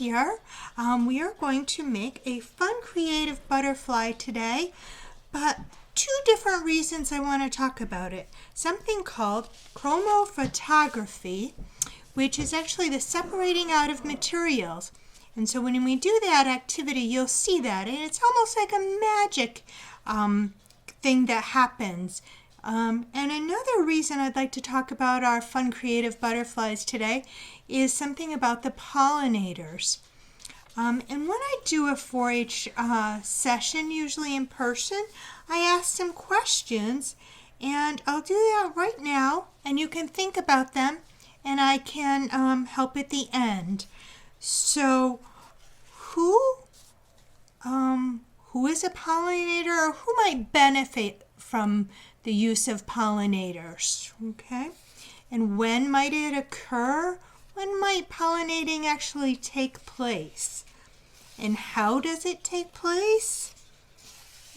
here. We are going to make a fun creative butterfly today, but two different reasons I want to talk about it. Something called chromatography, which is actually the separating out of materials. And so when we do that activity, you'll see that, and it's almost like a magic thing that happens. And another reason I'd like to talk about our fun creative butterflies today is something about the pollinators. And when I do a 4-H session, usually in person, I ask some questions, and I'll do that right now, and you can think about them, and I can help at the end. So, who is a pollinator, or who might benefit from the use of pollinators? Okay, and when might it occur? When might pollinating actually take place? And how does it take place?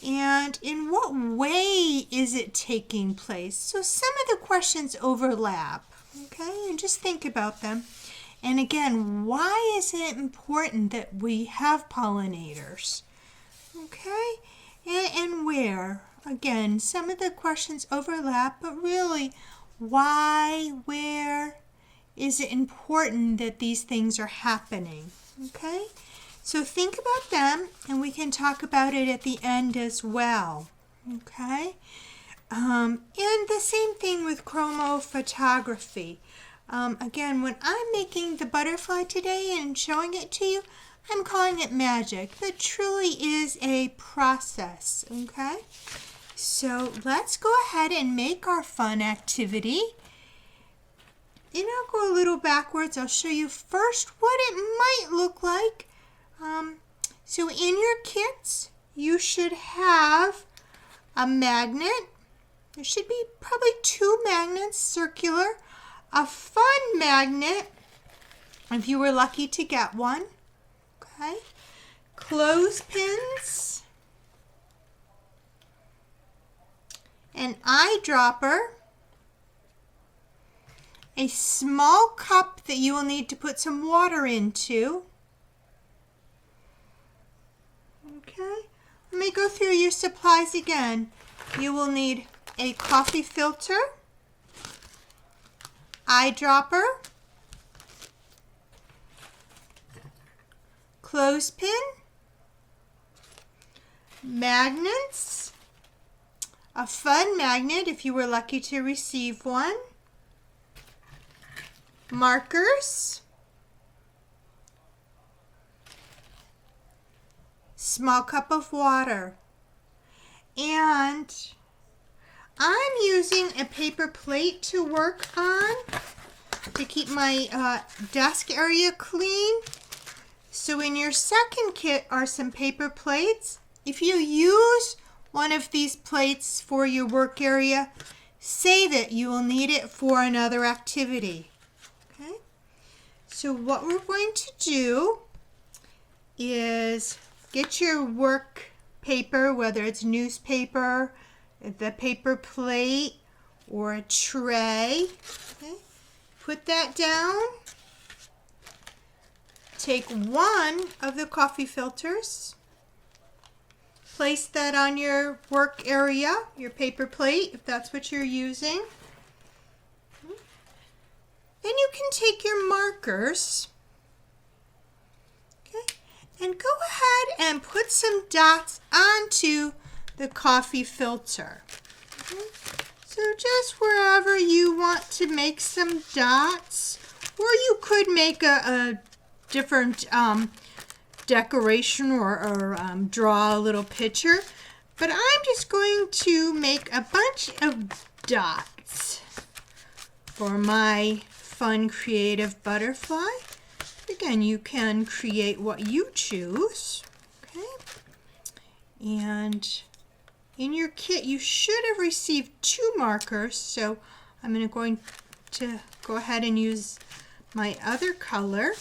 And in what way is it taking place? So some of the questions overlap, okay? And just think about them. And again, why is it important that we have pollinators? Okay? And where? Again, some of the questions overlap, but really, why, where is it important that these things are happening? Okay? So think about them, and we can talk about it at the end as well. Okay? And the same thing with chromatography. Again, when I'm making the butterfly today and showing it to you, I'm calling it magic, but truly is a process. Okay? So let's go ahead and make our fun activity. And I'll go a little backwards. I'll show you first what it might look like. So in your kits, you should have a magnet. There should be probably 2 magnets, circular. A fun magnet, if you were lucky to get one. Okay. Clothespins. An eyedropper. A small cup that you will need to put some water into. Okay, let me go through your supplies again. You will need a coffee filter, eyedropper, clothespin, magnets, a fun magnet if you were lucky to receive one, markers, small cup of water, and I'm using a paper plate to work on to keep my desk area clean. So in your second kit are some paper plates. If you use one of these plates for your work area, save it. You will need it for another activity. Okay? So what we're going to do is get your work paper, whether it's newspaper, the paper plate, or a tray. Okay. Put that down. Take one of the coffee filters. Place that on your work area, your paper plate, if that's what you're using. Then you can take your markers, and go ahead and put some dots onto the coffee filter. Okay. So just wherever you want to make some dots, or you could make a different decoration or draw a little picture. But I'm just going to make a bunch of dots for my fun creative butterfly. Again, you can create what you choose. Okay. And in your kit, you should have received 2 markers. So I'm going to go ahead and use my other color.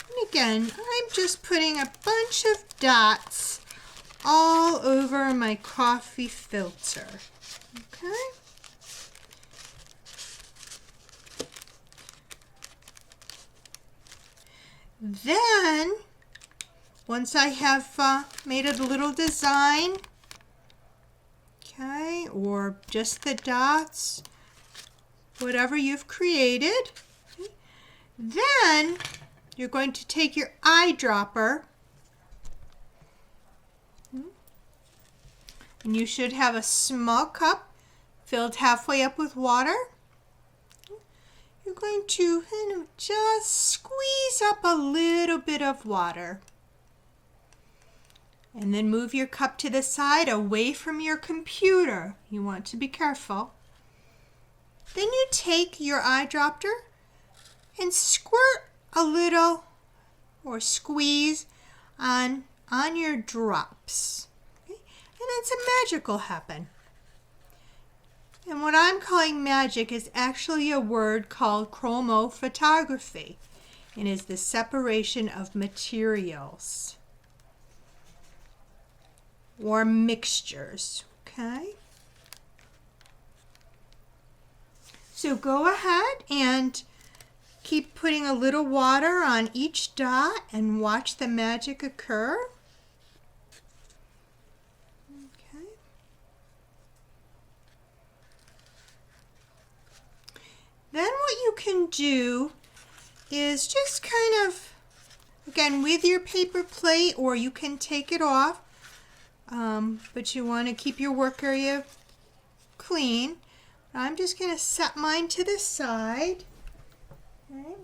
And again, I'm just putting a bunch of dots all over my coffee filter. Okay. Then, once I have made a little design, okay, or just the dots, whatever you've created, okay, then you're going to take your eyedropper, and you should have a small cup filled halfway up with water. You're going to kind of just squeeze up a little bit of water. And then move your cup to the side away from your computer. You want to be careful. Then you take your eyedropper and squirt a little or squeeze on your drops. Okay? And then some magic will happen. And what I'm calling magic is actually a word called chromatography, and is the separation of materials or mixtures, okay? So go ahead and keep putting a little water on each dot and watch the magic occur. Okay. Then what you can do is just kind of, again, with your paper plate, or you can take it off, but you want to keep your work area clean. I'm just going to set mine to the side. Okay.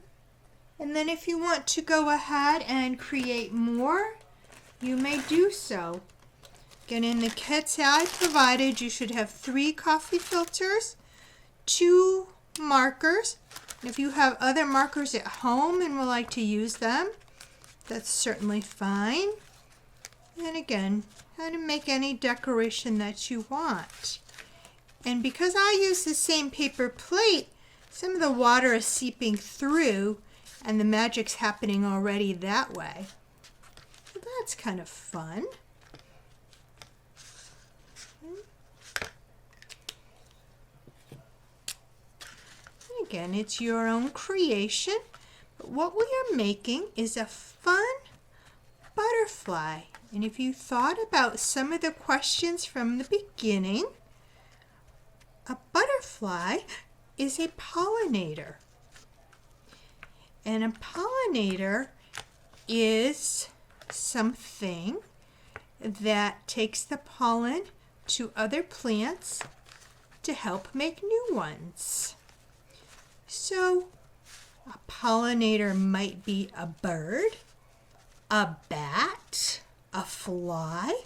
And then if you want to go ahead and create more, you may do so. Again, in the kits I provided, you should have 3 coffee filters, 2 markers. And if you have other markers at home and would like to use them, that's certainly fine. And again, how to make any decoration that you want. And because I use the same paper plate, some of the water is seeping through and the magic's happening already that way. So that's kind of fun. And again, it's your own creation, but what we are making is a fun butterfly. And if you thought about some of the questions from the beginning, a butterfly is a pollinator. And a pollinator is something that takes the pollen to other plants to help make new ones. So a pollinator might be a bird, a bat, a fly,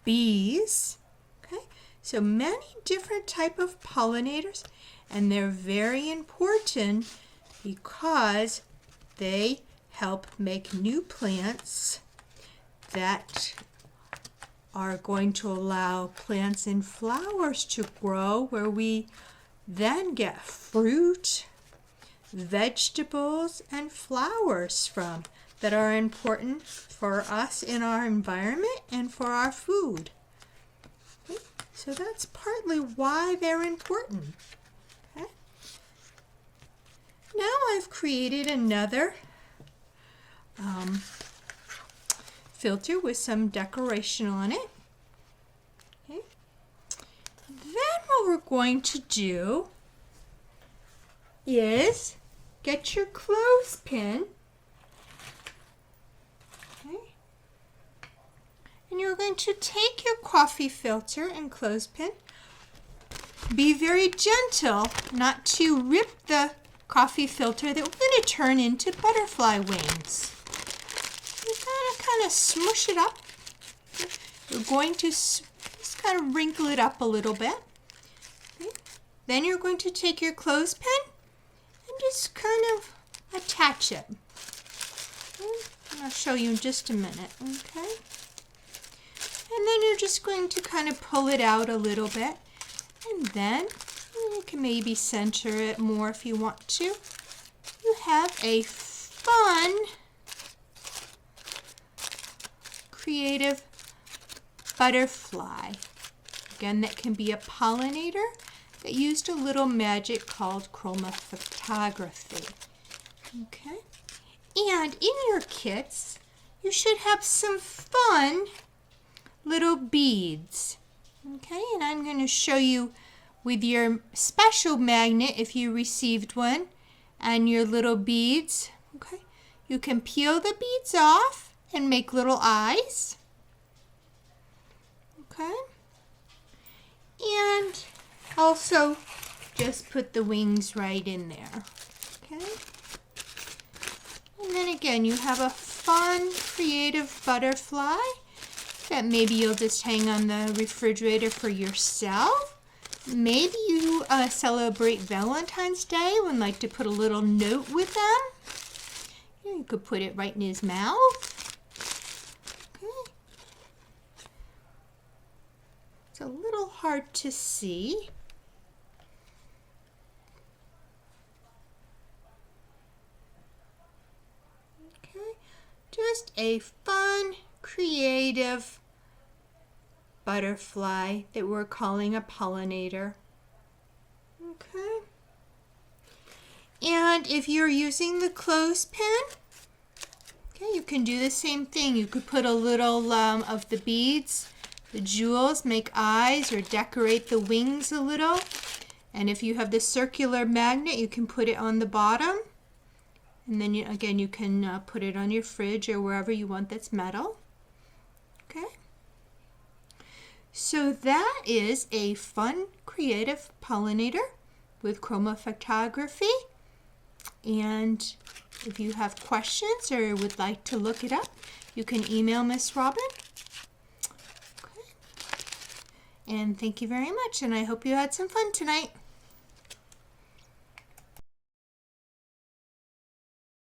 bees. Okay, so many different type of pollinators, and they're very important because they help make new plants that are going to allow plants and flowers to grow, where we then get fruit, vegetables, and flowers from that are important for us in our environment and for our food. Okay? So that's partly why they're important. Okay? Now I've created another filter with some decoration on it. Okay? Then what we're going to do is get your clothespin. Okay? And you're going to take your coffee filter and clothespin. Be very gentle not to rip the coffee filter that we're going to turn into butterfly wings. You're going to kind of smush it up. You're going to just kind of wrinkle it up a little bit. Okay. Then you're going to take your clothespin and just kind of attach it. Okay. And I'll show you in just a minute. Okay. And then you're just going to kind of pull it out a little bit. And then you can maybe center it more if you want to. You have a fun, creative butterfly. Again, that can be a pollinator that used a little magic called chromatography. Okay? And in your kits, you should have some fun little beads. Okay, and I'm going to show you with your special magnet, if you received one, and your little beads. Okay, you can peel the beads off and make little eyes. Okay, and also just put the wings right in there. Okay, and then again, you have a fun, creative butterfly that maybe you'll just hang on the refrigerator for yourself. Maybe you celebrate Valentine's Day and like to put a little note with them. You could put it right in his mouth. Okay. It's a little hard to see. Okay. Just a fun, creative butterfly that we're calling a pollinator. Okay. And if you're using the clothespin, okay, you can do the same thing. You could put a little of the beads, the jewels, make eyes or decorate the wings a little. And if you have the circular magnet, you can put it on the bottom. And then again, you can put it on your fridge or wherever you want that's metal. Okay. So that is a fun, creative pollinator with chromatography. And if you have questions or would like to look it up, you can email Miss Robin. Okay. And thank you very much, and I hope you had some fun tonight.